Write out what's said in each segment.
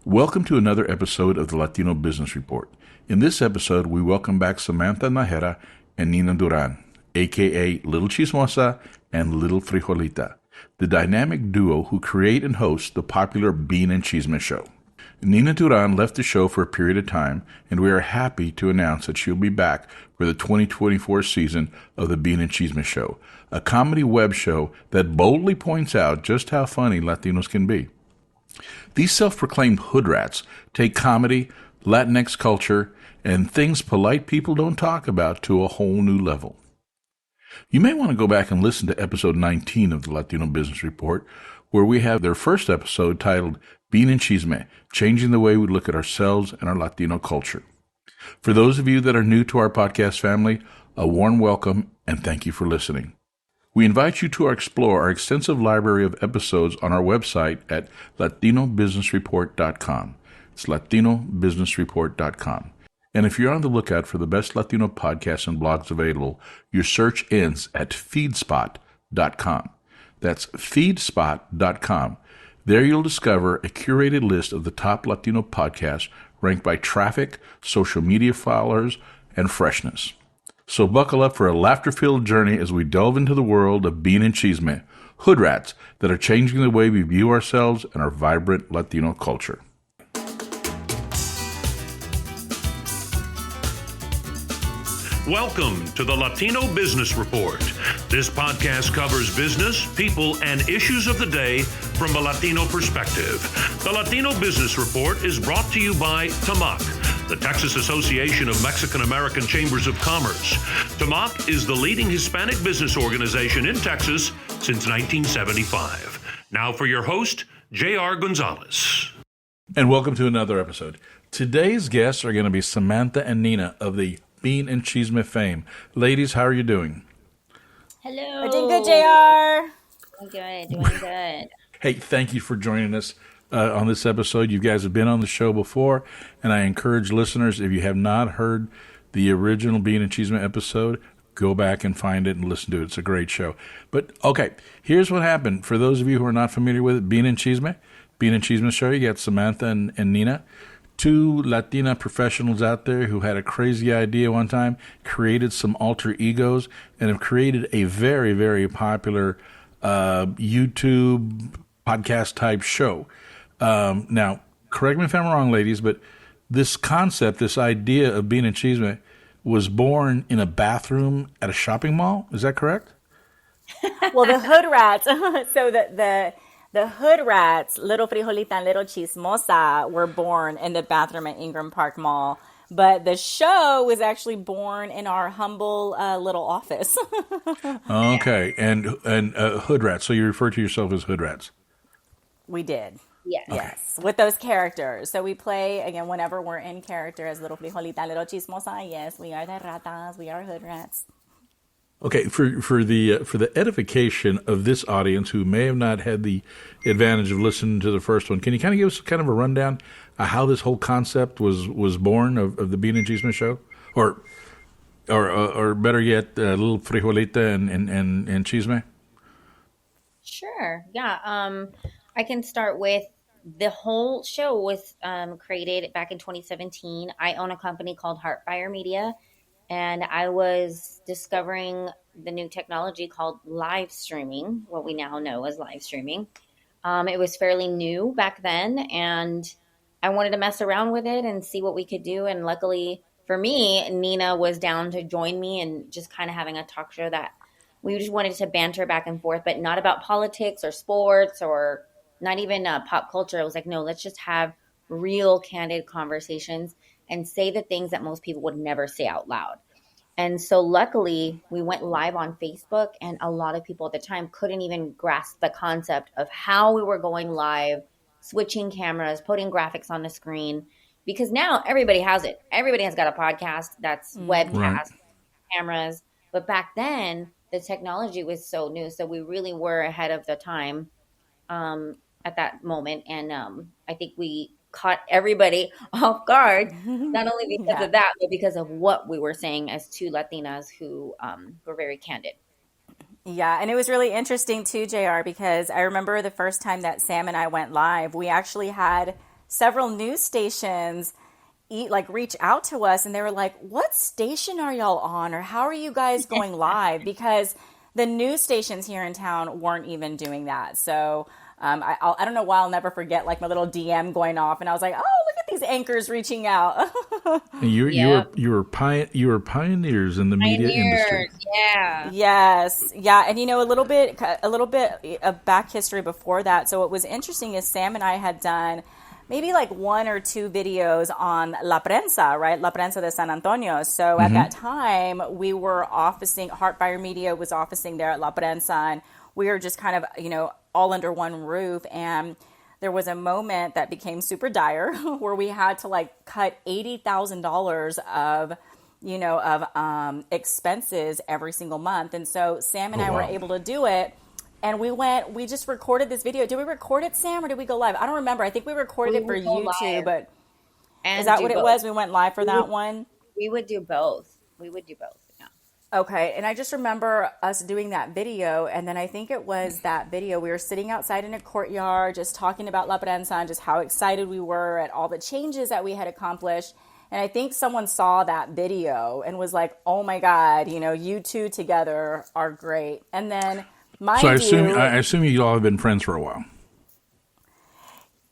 Welcome to another episode of the Latino Business Report. In this episode, we welcome back Samantha Najera and Nina Duran, aka Little Chismosa and Little Frijollita, the dynamic duo who create and host the popular Bean and Chisme Show. Nina Duran left the show for a period of time, and we are happy to announce that she'll be back for the 2024 season of the Bean and Chisme Show, a comedy web show that boldly points out just how funny Latinos can be. These self-proclaimed hood rats take comedy, Latinx culture, and things polite people don't talk about to a whole new level. You may want to go back and listen to episode 19 of the Latino Business Report, where we have their first episode titled Bean and Chisme, Changing the Way We Look at Ourselves and Our Latino Culture. For those of you that are new to our podcast family, a warm welcome and thank you for listening. We invite you to explore our extensive library of episodes on our website at latinobusinessreport.com. It's latinobusinessreport.com. And if you're on the lookout for the best Latino podcasts and blogs available, your search ends at feedspot.com. That's feedspot.com. There you'll discover a curated list of the top Latino podcasts ranked by traffic, social media followers, and freshness. So buckle up for a laughter-filled journey as we delve into the world of Bean and Chisme, hood rats that are changing the way we view ourselves and our vibrant Latino culture. Welcome to the Latino Business Report. This podcast covers business, people, and issues of the day from a Latino perspective. The Latino Business Report is brought to you by TAMAC, the Texas Association of Mexican-American Chambers of Commerce. TAMAC is the leading Hispanic business organization in Texas since 1975. Now for your host, J.R. Gonzalez. And welcome to another episode. Today's guests are going to be Samantha and Nina of the Bean and Chisme fame. Ladies, how are you doing? Hello. We're doing good, JR. Doing good. Hey, thank you for joining us on this episode. You guys have been on the show before, and I encourage listeners, if you have not heard the original Bean and Chisme episode, go back and find it and listen to it. It's a great show. But, okay, here's what happened. For those of you who are not familiar with it, Bean and Chisme Show, you got Samantha and Nina, two Latina professionals out there who had a crazy idea one time, created some alter egos, and have created a very, very popular YouTube podcast-type show. Now, correct me if I'm wrong, ladies, but this concept, this idea of Bean and Chisme was born in a bathroom at a shopping mall. Is that correct? Well, the hood rats, so the hood rats, Little Frijollita and Little Chismosa, were born in the bathroom at Ingram Park Mall. But the show was actually born in our humble little office. Okay, and hood rats. So you refer to yourself as hood rats? We did. Yes. Okay. Yes, with those characters. So we play, again, whenever we're in character as Little Frijolita and Little Chismosa. Yes, we are the ratas. We are hood rats. Okay, for the edification of this audience who may have not had the advantage of listening to the first one, can you kind of give us kind of a rundown of how this whole concept was born of the Bean and Chisme Show, or better yet, Little Frijolita and Chisme? Sure. Yeah. I can start with the whole show was created back in 2017. I own a company called Heartfire Media, and I was discovering the new technology called live streaming, what we now know as live streaming. It was fairly new back then, and I wanted to mess around with it and see what we could do. And luckily for me, Nina was down to join me and just kind of having a talk show that we just wanted to banter back and forth, but not about politics or sports or not even pop culture. I was like, no, let's just have real candid conversations and say the things that most people would never say out loud. And so luckily we went live on Facebook, and a lot of people at the time couldn't even grasp the concept of how we were going live, switching cameras, putting graphics on the screen, because now everybody has it. Everybody has got a podcast that's webcast, cameras. But back then the technology was so new. So we really were ahead of the time at that moment. And I think we caught everybody off guard, not only because of that, but because of what we were saying as two Latinas who were very candid. Yeah, and it was really interesting too, JR, because I remember the first time that Sam and I went live, we actually had several news stations reach out to us, and they were like, what station are y'all on, or how are you guys going live? Because the news stations here in town weren't even doing that. So I don't know why I'll never forget like my little DM going off, and I was like, oh, look at these anchors reaching out. And you were pioneers in the media industry. Yeah. Yes. Yeah. And a little bit of back history before that. So what was interesting is Sam and I had done maybe like 1 or 2 videos on La Prensa, right? La Prensa de San Antonio. So at that time, we were officing, Heartfire Media was officing there at La Prensa, and we were just kind of, all under one roof. And there was a moment that became super dire where we had to like cut $80,000 of expenses every single month. And so Sam and I were able to do it. And we just recorded this video. Did we record it, Sam, or did we go live? I don't remember. I think we recorded it for YouTube, but is that what it was? We went live for that one? We would do both. Yeah. Okay, and I just remember us doing that video, and then I think it was that video. We were sitting outside in a courtyard just talking about La Prensa and just how excited we were at all the changes that we had accomplished. And I think someone saw that video and was like, oh my God, you two together are great. And then... So I assume you all have been friends for a while.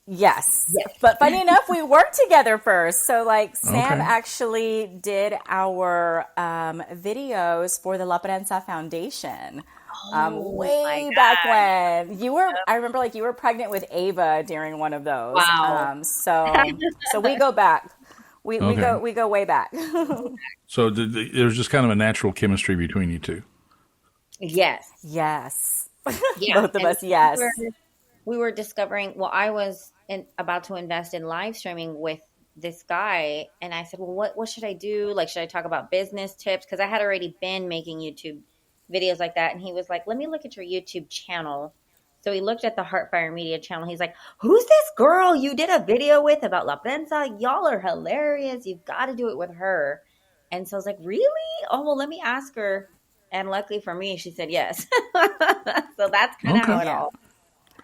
Yes. But funny enough, we worked together first. So like Sam actually did our videos for the La Prensa Foundation way back when. I remember like you were pregnant with Ava during one of those. Wow. So we go back. We go way back. So there was just kind of a natural chemistry between you two. Yes. Yeah. Both of us, yes. We were discovering, I was about to invest in live streaming with this guy, and I said, well, what should I do? Like, should I talk about business tips? Because I had already been making YouTube videos like that. And he was like, let me look at your YouTube channel. So he looked at the Heartfire Media channel. He's like, who's this girl you did a video with about La Prensa? Y'all are hilarious. You've got to do it with her. And so I was like, really? Oh, well, let me ask her. And luckily for me, she said yes. So that's kind of how it all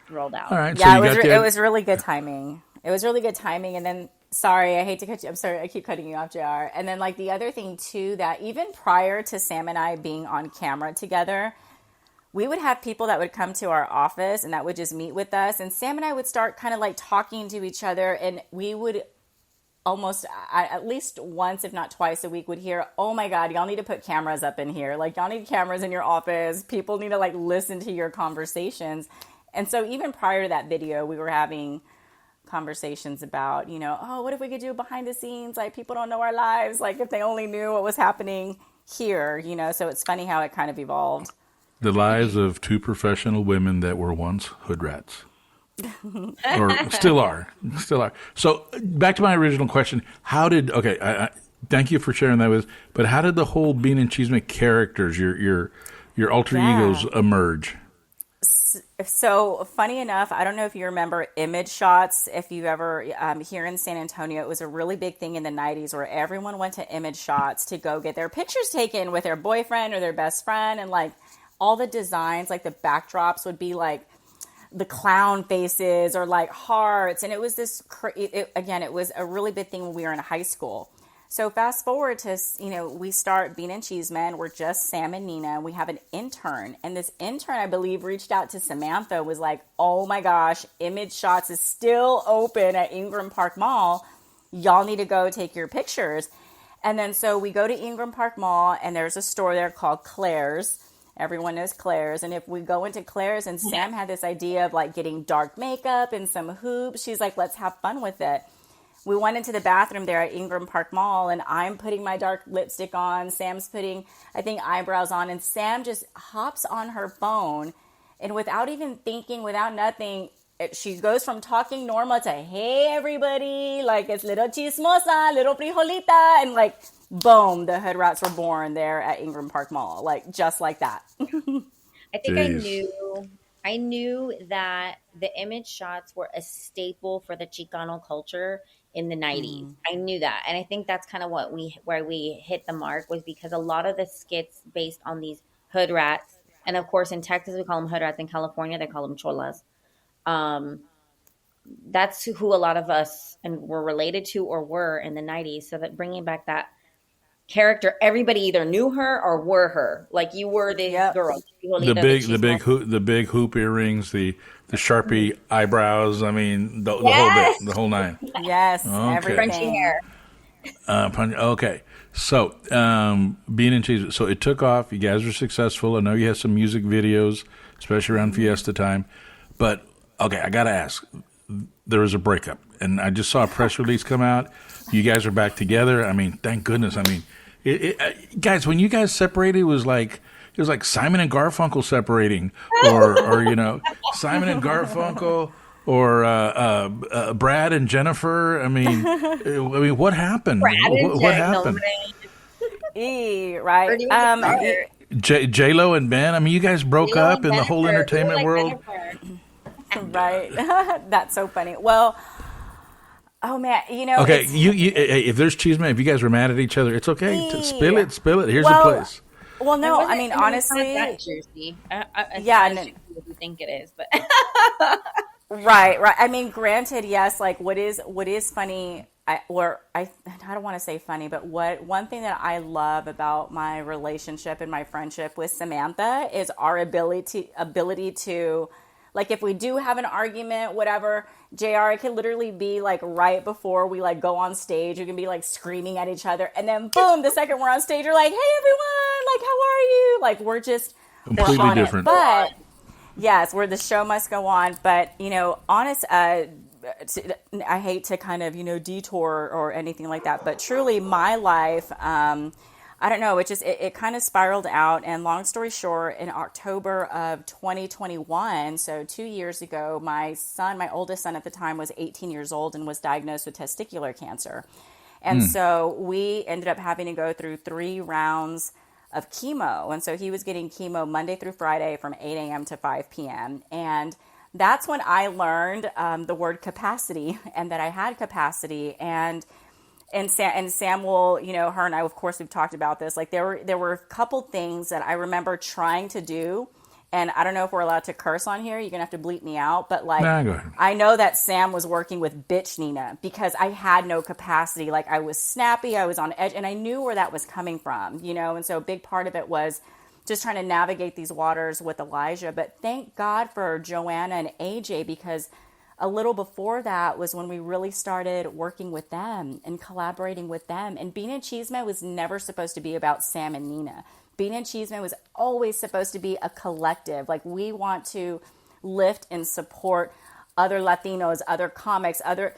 rolled out. All right. Yeah, it was really good timing. And then, sorry, I hate to cut you. I'm sorry, I keep cutting you off, JR. And then, like, the other thing, too, that even prior to Sam and I being on camera together, we would have people that would come to our office and that would just meet with us. And Sam and I would start kind of, like, talking to each other. And we would almost at least once, if not twice a week, would hear, oh my God, y'all need to put cameras up in here. Like, y'all need cameras in your office. People need to like listen to your conversations. And so even prior to that video, we were having conversations about, what if we could do behind the scenes? Like, people don't know our lives. Like, if they only knew what was happening here, so it's funny how it kind of evolved. The lives of 2 professional women that were once hood rats. Or still are. So back to my original question: I thank you for sharing that with us. But how did the whole Bean and Chisme characters, your alter egos, emerge? So funny enough, I don't know if you remember image shots. If you ever here in San Antonio, it was a really big thing in the 90s where everyone went to image shots to go get their pictures taken with their boyfriend or their best friend, and like all the designs, like the backdrops would be like the clown faces or like hearts. And it was this, it was a really big thing when we were in high school. So fast forward to, we start Bean and Chisme, and we're just Sam and Nina, and we have an intern. And this intern, I believe, reached out to Samantha, was like, oh my gosh, Image Shots is still open at Ingram Park Mall. Y'all need to go take your pictures. And then so we go to Ingram Park Mall, and there's a store there called Claire's. Everyone knows Claire's. And if we go into Claire's, and Sam had this idea of like getting dark makeup and some hoops, she's like, let's have fun with it. We went into the bathroom there at Ingram Park Mall, and I'm putting my dark lipstick on. Sam's putting, I think, eyebrows on. And Sam just hops on her phone. And without even thinking, without nothing, she goes from talking normal to, hey, everybody, like it's little Chismosa, little Frijollita. And like, boom, the hood rats were born there at Ingram Park Mall. Like, just like that. I think I knew that the image shots were a staple for the Chicano culture in the 90s. I knew that. And I think that's kind of where we hit the mark, was because a lot of the skits based on these hood rats, and of course in Texas we call them hood rats, in California they call them cholas, that's who a lot of us and were related to or were in the 90s. So that bringing back that character, everybody either knew her or were her. Like you were this Yep. girl. The big hoop earrings, the Sharpie eyebrows. I mean, the whole bit, Yes. the whole nine. Yes, Okay. Crunchy everything. hair. Okay. So, Bean and Cheese. So it took off. You guys were successful. I know you had some music videos, especially around Fiesta time. But okay, I gotta ask. There was a breakup, and I just saw a press release come out. You guys are back together. I mean, thank goodness. I mean, guys, when you guys separated, it was like Simon and Garfunkel separating, or Simon and Garfunkel, or Brad and Jennifer. I mean, what happened? Brad and What Jen, happened? Right. Where do we start? J Lo and Ben. I mean, you guys broke Lilo up and in the whole Jennifer. We were entertainment like world. Jennifer. Right. That's so funny. Well, oh man, Okay, it's, if there's Chisme, if you guys were mad at each other, it's okay. Spill it. Here's the well, place. well, no, It I mean, wasn't- it was honestly, not that juicy. It's Yeah, not as no- juicy as you think it is, but right. I mean, granted, yes, like what is funny, I don't want to say funny, but one thing that I love about my relationship and my friendship with Samantha is our ability to, like, if we do have an argument, whatever, JR, it can literally be like right before we like go on stage, we can be like screaming at each other, and then boom, the second we're on stage, you're like, hey everyone, like how are you? Like we're Completely on it. different. But yes, where the show must go on. But I hate to kind of detour or anything like that, but truly my life, I don't know, it kind of spiraled out. And long story short, in October of 2021, so 2 years ago, my oldest son at the time was 18 years old and was diagnosed with testicular cancer. And so we ended up having to go through 3 rounds of chemo. And so he was getting chemo Monday through Friday from 8 a.m. to 5 p.m. And that's when I learned the word capacity, and that I had capacity. And Sam will, her and I, of course, we've talked about this. Like there were a couple things that I remember trying to do. And I don't know if we're allowed to curse on here. You're going to have to bleep me out. But like, Nah, go ahead. I know that Sam was working with bitch Nina because I had no capacity. Like I was snappy, I was on edge, and I knew where that was coming from, And so a big part of it was just trying to navigate these waters with Elijah. But thank God for Joanna and AJ, because a little before that was when we really started working with them and collaborating with them. And Bean and Chisme was never supposed to be about Sam and Nina. Bean and Chisme was always supposed to be a collective. Like we want to lift and support other Latinos, other comics, other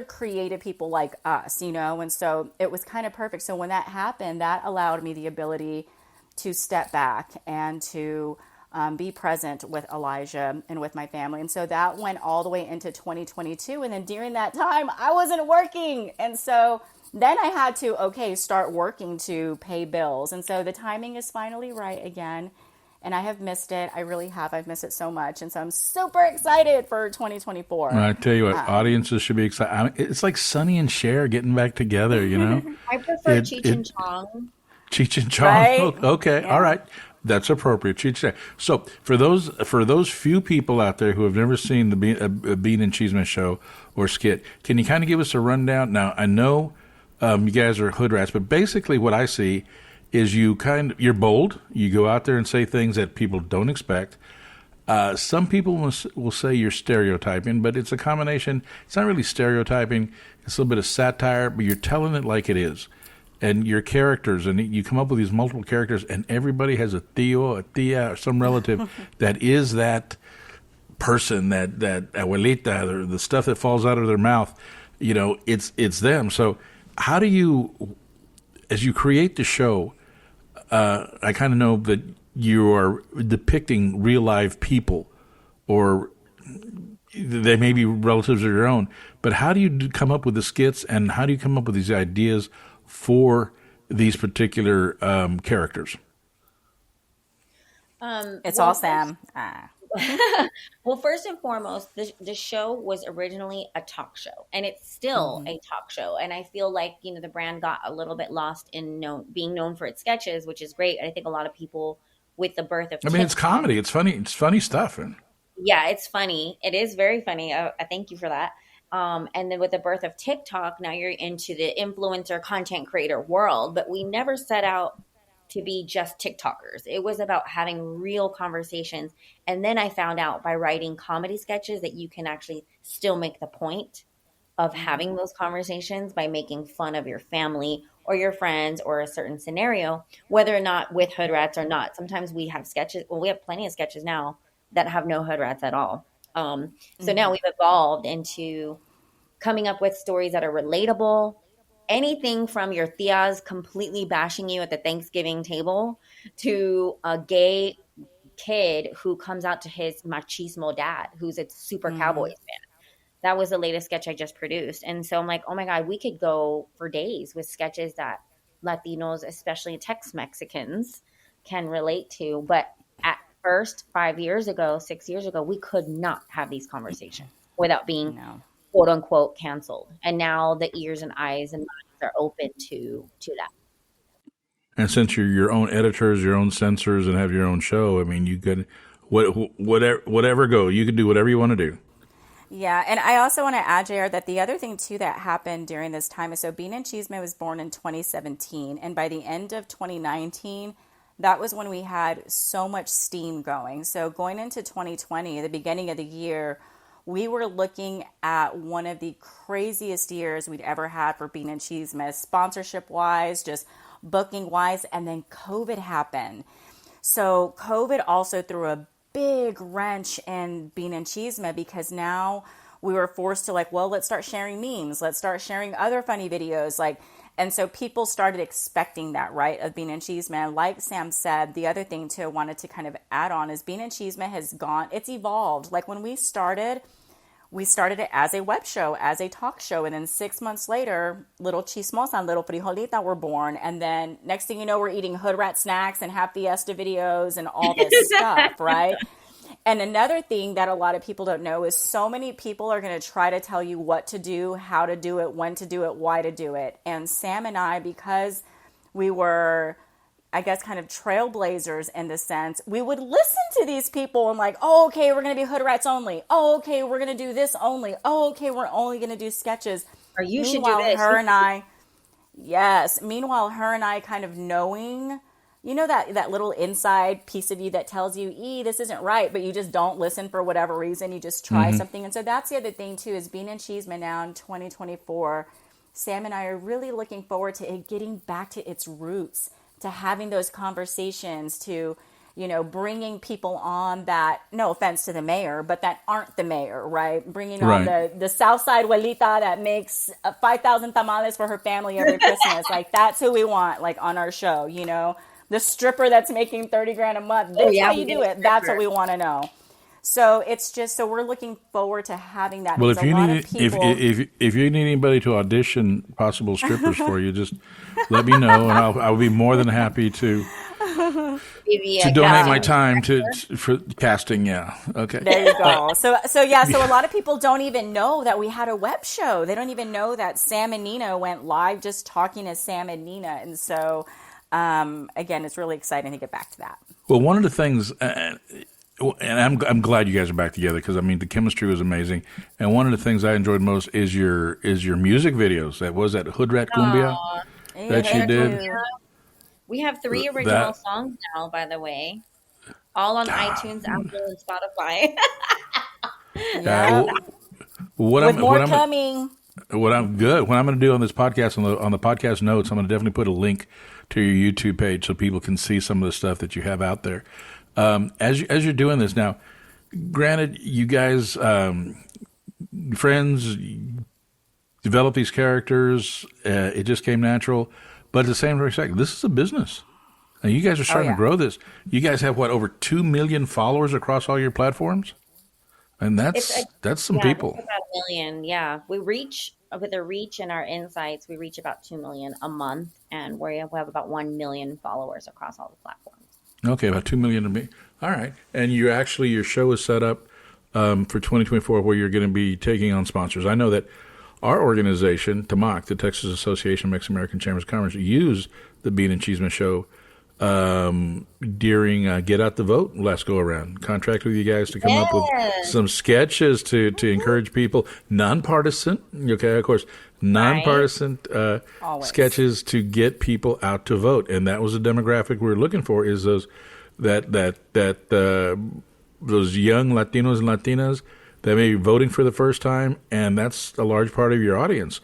creative people like us, And so it was kind of perfect. So when that happened, that allowed me the ability to step back and to be present with Elijah and with my family. And so that went all the way into 2022. And then during that time, I wasn't working. And so then I had to, start working to pay bills. And so the timing is finally right again. And I have missed it. I really have. I've missed it so much. And so I'm super excited for 2024. I tell you what, audiences should be excited. I mean, it's like Sonny and Cher getting back together, I prefer Cheech and Chong. Cheech and Chong. Right? Okay, Yeah. all right. That's appropriate. Cheech and Chong. So for those few people out there who have never seen the Bean and Chisme Show or skit, can you kind of give us a rundown? Now, I know you guys are hood rats, but basically what I see is you're bold. You go out there and say things that people don't expect. Some people will say you're stereotyping, but it's a combination. It's not really stereotyping. It's a little bit of satire, but you're telling it like it is. And your characters, and you come up with these multiple characters, and everybody has a tío, a tía, or some relative that is that person, that abuelita, or the stuff that falls out of their mouth. It's them. So how do you, as you create the show, I kind of know that you are depicting real live people, or they may be relatives of your own, but how do you come up with the skits, and how do you come up with these ideas for these particular characters? It's all Sam. Well, first and foremost, the show was originally a talk show, and it's still a talk show. And I feel like, the brand got a little bit lost in being known for its sketches, which is great. I think a lot of people with the birth of I mean, it's comedy. It's funny. It's funny stuff. Yeah, it's funny. It is very funny. I thank you for that. And then with the birth of TikTok, now you're into the influencer content creator world, but we never set out to be just TikTokers. It was about having real conversations. And then I found out by writing comedy sketches that you can actually still make the point of having those conversations by making fun of your family or your friends or a certain scenario, whether or not with hood rats or not. Sometimes we have sketches. Well, we have plenty of sketches now that have no hood rats at all. So now we've evolved into coming up with stories that are relatable. Anything from your tias completely bashing you at the Thanksgiving table to a gay kid who comes out to his machismo dad, who's a super Cowboys fan. That was the latest sketch I just produced. And so I'm like, oh my God, we could go for days with sketches that Latinos, especially Tex-Mexicans, can relate to. But at first, 5 years ago, 6 years ago, we could not have these conversations without being quote unquote canceled. And now the ears and eyes and minds are open to that. And since you're your own editors, your own censors, and have your own show, I mean, you could whatever go. You can do whatever you want to do. Yeah, and I also want to add, JR, that the other thing, too, that happened during this time is, so Bean and Chisme was born in 2017, and by the end of 2019, that was when we had so much steam going. So going into 2020, the beginning of the year, we were looking at one of the craziest years we'd ever had for Bean and Chisme, sponsorship-wise, just booking-wise, and then COVID happened. So COVID also threw a big wrench in Bean and Chisme because now we were forced to let's start sharing memes. Let's start sharing other funny videos. And so people started expecting that, right, of Bean and Chisme. And like Sam said, the other thing too I wanted to kind of add on is Bean and Chisme has it's evolved. Like when we started it as a web show, as a talk show. And then 6 months later, little Chismosa and little Frijollita were born. And then next thing you know, we're eating hood rat snacks and Happy Fiesta videos and all this stuff, right? And another thing that a lot of people don't know is so many people are going to try to tell you what to do, how to do it, when to do it, why to do it. And Sam and I, because we were, I guess, kind of trailblazers in the sense, we would listen to these people and oh, okay, we're going to be hood rats only. Oh, okay, we're going to do this only. Oh, okay, we're only going to do sketches. Or you should do this. Meanwhile, her and I kind of knowing, that little inside piece of you that tells you, this isn't right, but you just don't listen for whatever reason. You just try something. And so that's the other thing too, is Bean and Chisme now in 2024. Sam and I are really looking forward to it getting back to its roots, to having those conversations, to, bringing people on that, no offense to the mayor, but that aren't the mayor, right? Bringing on the Southside abuelita that makes 5,000 tamales for her family every Christmas. That's who we want, on our show, the stripper that's making 30 grand a month. That's how you do it. That's what we want to know. So it's just, so we're looking forward to having that. Well, if you need if you need anybody to audition possible strippers for you, just let me know, and I'll be more than happy to donate my time for casting. Yeah, okay. There you go. So a lot of people don't even know that we had a web show. They don't even know that Sam and Nina went live just talking as Sam and Nina, and so again, it's really exciting to get back to that. Well, one of the things. And I'm glad you guys are back together because the chemistry was amazing. And one of the things I enjoyed most is your music videos. That was that Hood Rat Cumbia that you did. We have 3 original songs now, by the way, all on iTunes, Apple, and Spotify. What I'm going to do on this podcast on the podcast notes, I'm going to definitely put a link to your YouTube page so people can see some of the stuff that you have out there. As you're doing this now, granted, you guys, friends, develop these characters. It just came natural, but at the same time, this is a business, and you guys are starting to grow this. You guys have over 2 million followers across all your platforms, and that's some people. It's about 1 million. Yeah, we reach with the reach and our insights. We reach about 2 million a month, and we have about 1 million followers across all the platforms. Okay, about 2 million to me. All right. And your show is set up for 2024 where you're going to be taking on sponsors. I know that our organization, TAMAC, the Texas Association of Mexican American Chambers of Commerce, use the Bean and Chisme Show during Get Out the Vote last go around. Contract with you guys to come up with some sketches to encourage people, nonpartisan. Okay, of course, nonpartisan sketches to get people out to vote, and that was the demographic we were looking for. Is those those young Latinos and Latinas that may be voting for the first time, and that's a large part of your audience,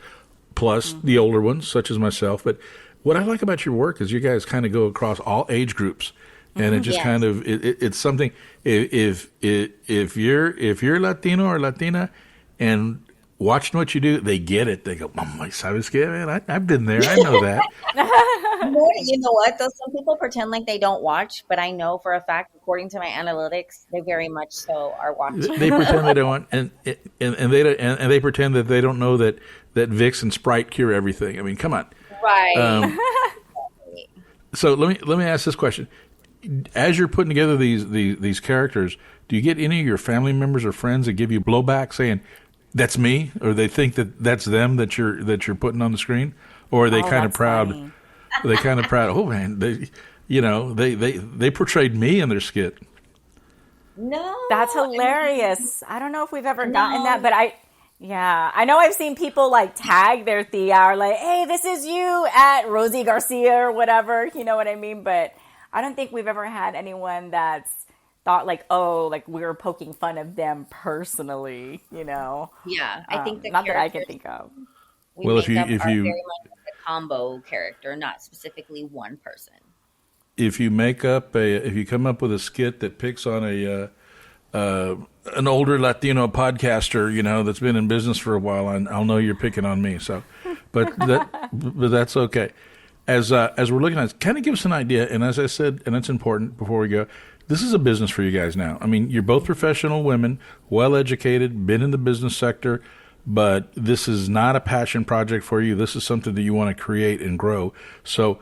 plus the older ones, such as myself. But what I like about your work is you guys kind of go across all age groups, and it just kind of it's something. If you're Latino or Latina, and watching what you do, they get it. They go, "Mama, sabes qué, man? I've been there. I know that." You know what? Though some people pretend like they don't watch, but I know for a fact, according to my analytics, they very much so are watching. They pretend they don't want, and they pretend that they don't know that Vicks and Sprite cure everything. I mean, come on. Right. So let me ask this question: as you're putting together these characters, do you get any of your family members or friends that give you blowback saying that's me, or they think that that's them that you're putting on the screen, or are they kind of proud? Funny. Are they kind of proud? Oh man, they portrayed me in their skit. No, That's hilarious. I don't know if we've ever gotten that, but I know I've seen people like tag their Thea or like, hey, this is you at Rosie Garcia or whatever. You know what I mean? But I don't think we've ever had anyone that's thought like, oh, like we were poking fun of them personally, you know? Yeah, I think the not that I can think of. Well, if you are very much like a combo character, not specifically one person. If you come up with a skit that picks on an older Latino podcaster, that's been in business for a while, I'll know you're picking on me. So, but that's okay. As we're looking at it, kind of give us an idea. And as I said, and it's important before we go, this is a business for you guys now. I mean, you're both professional women, well educated, been in the business sector, but this is not a passion project for you. This is something that you want to create and grow. So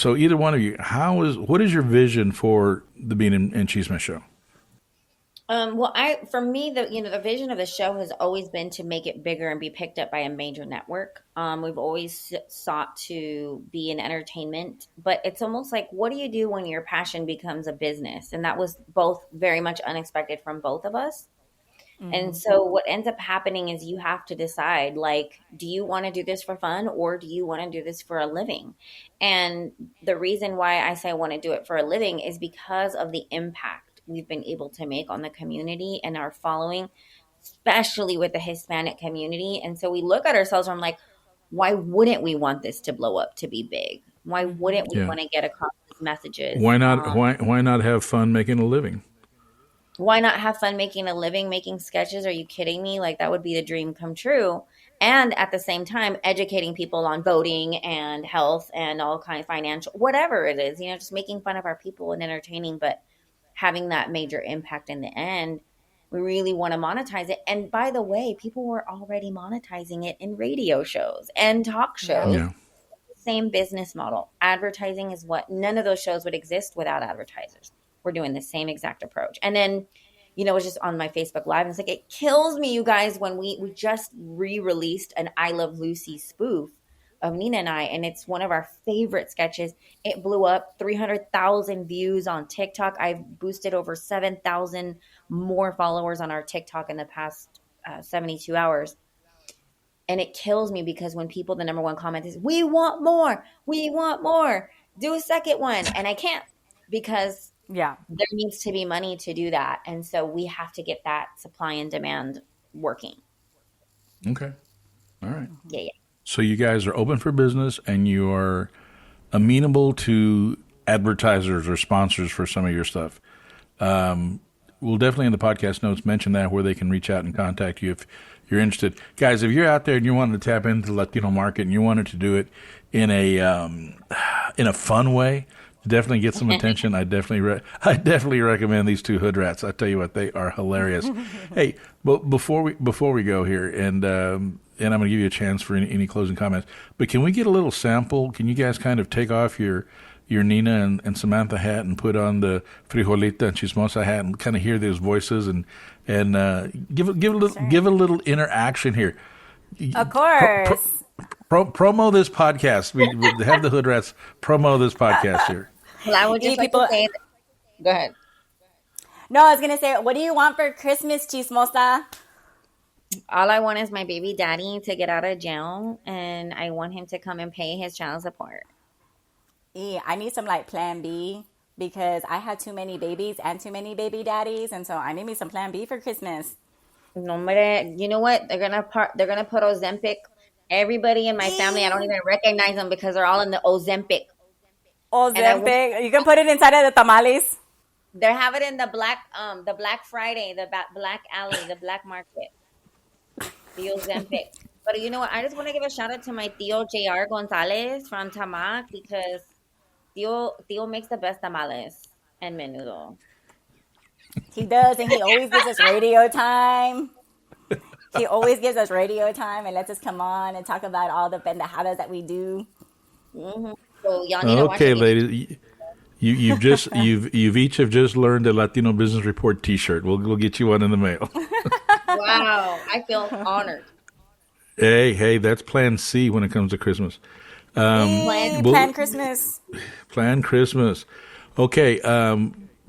either one of you, what is your vision for the Bean and Chisme Show? For me, the vision of the show has always been to make it bigger and be picked up by a major network. We've always sought to be in entertainment, but it's almost like, what do you do when your passion becomes a business? And that was both very much unexpected from both of us. Mm-hmm. And so what ends up happening is you have to decide, like, do you want to do this for fun or do you want to do this for a living? And the reason why I say I want to do it for a living is because of the impact we've been able to make on the community and our following, especially with the Hispanic community. And so we look at ourselves and I'm like, why wouldn't we want this to blow up, to be big? Why wouldn't we want to get across these messages? Why not? Why not have fun making a living? Why not have fun making a living, making sketches? Are you kidding me? Like, that would be the dream come true. And at the same time, educating people on voting and health and all kind of financial, whatever it is, just making fun of our people and entertaining, but having that major impact in the end. We really want to monetize it. And by the way, people were already monetizing it in radio shows and talk shows. Yeah. Same business model. Advertising is what none of those shows would exist without advertisers. We're doing the same exact approach. And then, it was just on my Facebook Live. And it's like, it kills me, you guys, when we just re-released an I Love Lucy spoof of Nina and I. And it's one of our favorite sketches. It blew up 300,000 views on TikTok. I've boosted over 7,000 more followers on our TikTok in the past 72 hours. And it kills me because when people, the number one comment is, we want more, do a second one. And I can't, because there needs to be money to do that. And so we have to get that supply and demand working. Okay. All right. Yeah. So you guys are open for business and you are amenable to advertisers or sponsors for some of your stuff. We'll definitely in the podcast notes mention that, where they can reach out and contact you if you're interested. Guys, if you're out there and you wanted to tap into the Latino market and you wanted to do it in a fun way, definitely get some attention. I definitely recommend these two hood rats. I tell you what, they are hilarious. Hey, but before we go here, and I'm going to give you a chance for any closing comments, but can we get a little sample? Can you guys kind of take off your Nina and Samantha hat and put on the Frijollita and Chismesoa hat and kind of hear those voices and give a little interaction here? Of course. Promo this podcast. We have the hood rats promo this podcast here. Well, I would just like to say, go ahead. No, I was going to say, what do you want for Christmas, Chismosa? All I want is my baby daddy to get out of jail, and I want him to come and pay his child support. I need some like plan B because I had too many babies and too many baby daddies, and so I need me some plan B for Christmas. No, you know what? They're gonna put Ozempic. Everybody in my family, I don't even recognize them because they're all in the Ozempic. Ozempic. You can put it inside of the tamales. They have it in the Black Friday, the Black Alley, the Black Market, the Ozempic. But you know what? I just want to give a shout out to my Tío JR Gonzalez from Tamac because Tío makes the best tamales and menudo. He does, and he always gives us radio time. He always gives us radio time and lets us come on and talk about all the pendejadas that we do. Mm-hmm. So y'all need to watch Okay, it. ladies, you've each have just learned a Latino Business Report T-shirt. We'll get you one in the mail. Wow, I feel honored. Hey, that's Plan C when it comes to Christmas. Plan Christmas. Plan Christmas. Okay,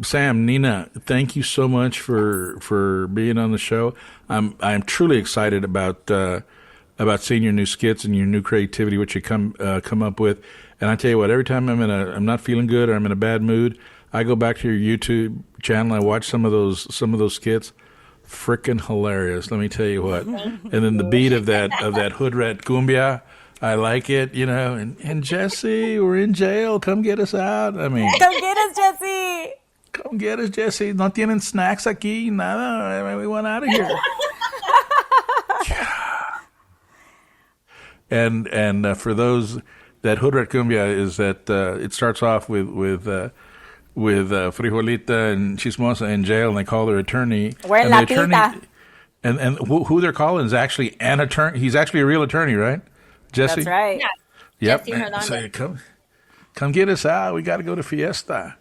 Sam, Nina, thank you so much for being on the show. I'm truly excited about seeing your new skits and your new creativity, which you come up with. And I tell you what, every time I'm not feeling good or I'm in a bad mood, I go back to your YouTube channel. I watch some of those skits. Frickin' hilarious, let me tell you what. And then the beat of that hood rat cumbia, I like it, you know. And Jesse, we're in jail. Come get us out. I mean, come get us, Jesse. Come get us, Jesse. No tienen snacks aquí, nada. We want out of here. And for those, that hood rat cumbia is that it starts off with Frijollita and Chismosa in jail, and they call their attorney. We're in La Pinta. And who they're calling is actually an attorney. He's actually a real attorney, right? Jesse? That's right. Yeah. Yep. Jesse so come get us out. We got to go to Fiesta.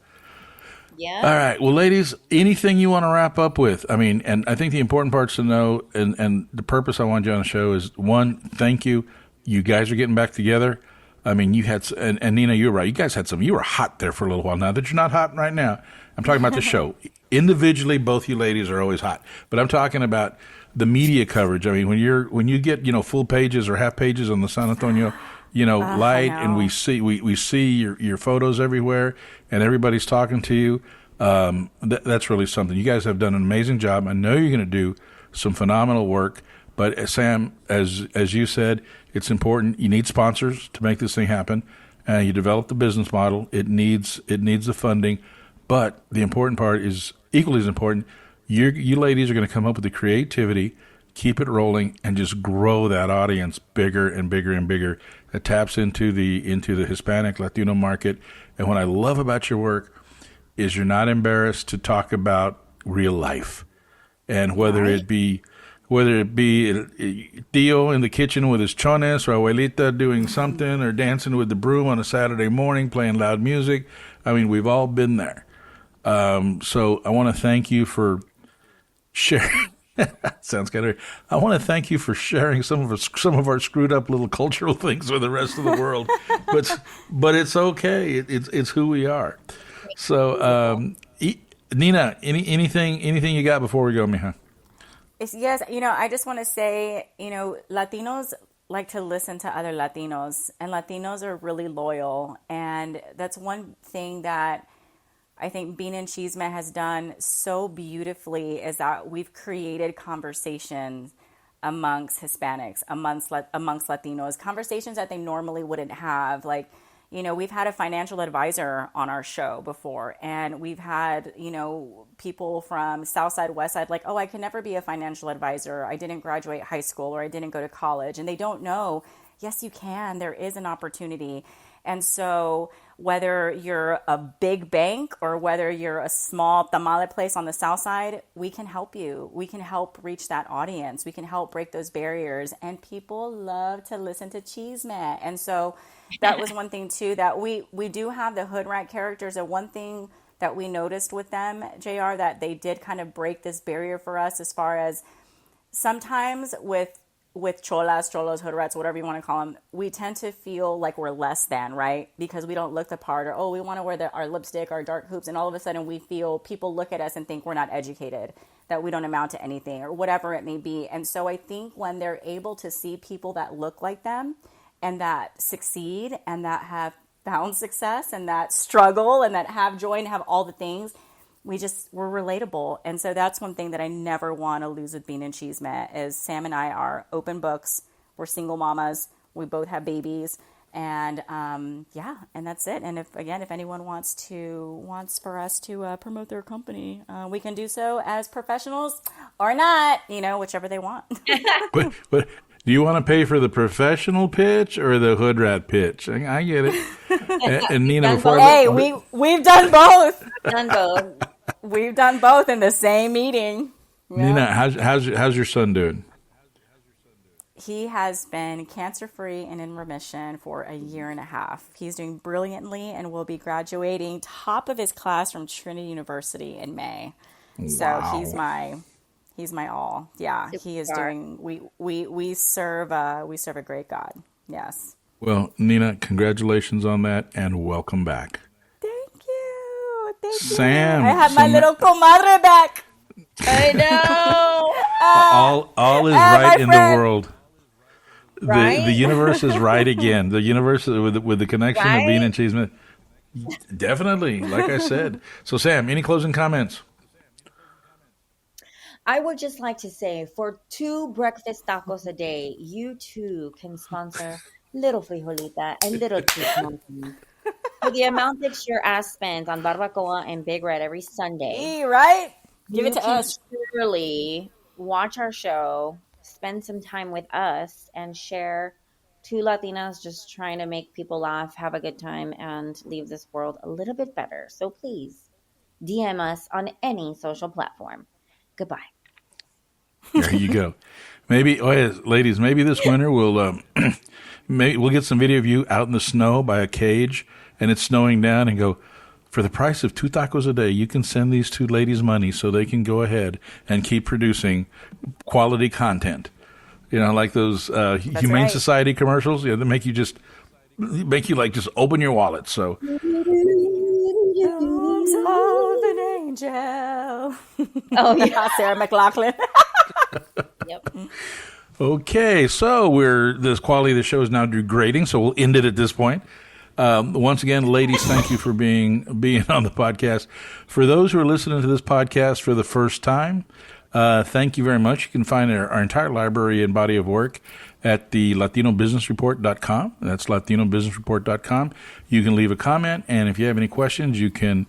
Yeah. All right. Well, ladies, anything you want to wrap up with? I mean, and I think the important parts to know, and the purpose I want you on the show is, one, thank you. You guys are getting back together. I mean, you had, and Nina, you're right. You guys had you were hot there for a little while. Now that you're not hot right now, I'm talking about the show. Individually, both you ladies are always hot. But I'm talking about the media coverage. I mean, when you get, full pages or half pages on the San Antonio, light, and we see your photos everywhere, and everybody's talking to you. That's really something. You guys have done an amazing job. I know you're going to do some phenomenal work. But Sam, as you said, it's important. You need sponsors to make this thing happen. You develop the business model. It needs the funding. But the important part is equally as important. You ladies are going to come up with the creativity, keep it rolling, and just grow that audience bigger and bigger and bigger. That taps into the Hispanic Latino market. And what I love about your work is you're not embarrassed to talk about real life, and whether it be Tío in the kitchen with his chones, or Abuelita doing something, or dancing with the broom on a Saturday morning, playing loud music. I mean, we've all been there. So I want to thank you for sharing. Sounds kind of. I want to thank you for sharing some of our screwed up little cultural things with the rest of the world. but it's okay. It's who we are. So Nina, anything you got before we go, mija? Yes, I just want to say, Latinos like to listen to other Latinos, and Latinos are really loyal. And that's one thing that I think Bean and Chisme has done so beautifully, is that we've created conversations amongst Hispanics, amongst Latinos, conversations that they normally wouldn't have. Like, we've had a financial advisor on our show before, and we've had, people from South Side, West Side, like, oh, I could never be a financial advisor. I didn't graduate high school, or I didn't go to college. And they don't know, yes, you can. There is an opportunity. And so whether you're a big bank or whether you're a small tamale place on the South Side, we can help you. We can help reach that audience. We can help break those barriers. And people love to listen to Chisme. And so that was one thing, too, that we do have the hood rat characters. And one thing that we noticed with them, JR, that they did kind of break this barrier for us, as far as sometimes with with cholos, hood rats, whatever you want to call them, we tend to feel like we're less than, right? Because we don't look the part, or, we want to wear our lipstick, our dark hoops, and all of a sudden we feel people look at us and think we're not educated, that we don't amount to anything, or whatever it may be. And so I think when they're able to see people that look like them and that succeed and that have found success and that struggle and that have joy and have all the things, we're relatable. And so that's one thing that I never want to lose with Bean and Chisme is Sam and I are open books. We're single mamas. We both have babies. And and that's it. And if anyone wants for us to promote their company, we can do so as professionals or not, whichever they want. But do you want to pay for the professional pitch or the hood rat pitch? I get it. And Nina, we've done both. Done both. We've done both in the same meeting. Nina, how's your son doing? He has been cancer-free and in remission for a year and a half. He's doing brilliantly and will be graduating top of his class from Trinity University in May. Wow. So he's my all. Yeah, he is doing. We serve a great God. Yes. Well, Nina, congratulations on that, and welcome back. Thank you. Sam, I have my little comadre back. I know. All is right in the world. Right? The universe is right again. The universe with the connection of Bean and Chisme. Definitely, like I said. So, Sam, any closing comments? I would just like to say, for 2 breakfast tacos a day, you too can sponsor Little Frijollita and Little Chismosa. For the amount that your ass spends on barbacoa and Big Red every Sunday, right? Give it to us. Surely watch our show, spend some time with us, and share 2 Latinas just trying to make people laugh, have a good time, and leave this world a little bit better. So please DM us on any social platform. Goodbye. There you go. Maybe, ladies, maybe this winter we'll get some video of you out in the snow by a cage, and it's snowing down, and go, for the price of 2 tacos a day, you can send these 2 ladies money so they can go ahead and keep producing quality content. Like those Humane Society commercials, that make you just open your wallet. So. Arms of an angel. Oh yeah, Sarah McLachlan. Yep. Okay, so the quality of the show is now degrading, so we'll end it at this point. Once again, ladies, thank you for being on the podcast. For those who are listening to this podcast for the first time, thank you very much. You can find our entire library and body of work at the LatinoBusinessReport.com. That's LatinoBusinessReport.com. You can leave a comment, and if you have any questions, you can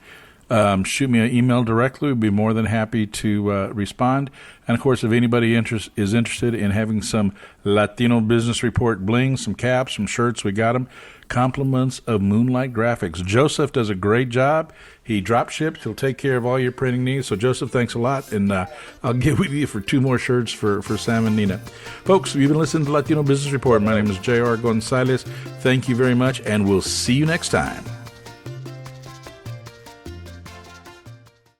shoot me an email directly. We'd be more than happy to respond. And, of course, if anybody is interested in having some Latino Business Report bling, some caps, some shirts, we got them. Compliments of Moonlight Graphics. Joseph does a great job. He drop ships. He'll take care of all your printing needs. So, Joseph, thanks a lot. And I'll get with you for 2 more shirts for Sam and Nina. Folks, you've been listening to Latino Business Report. My name is J.R. Gonzalez. Thank you very much, and we'll see you next time.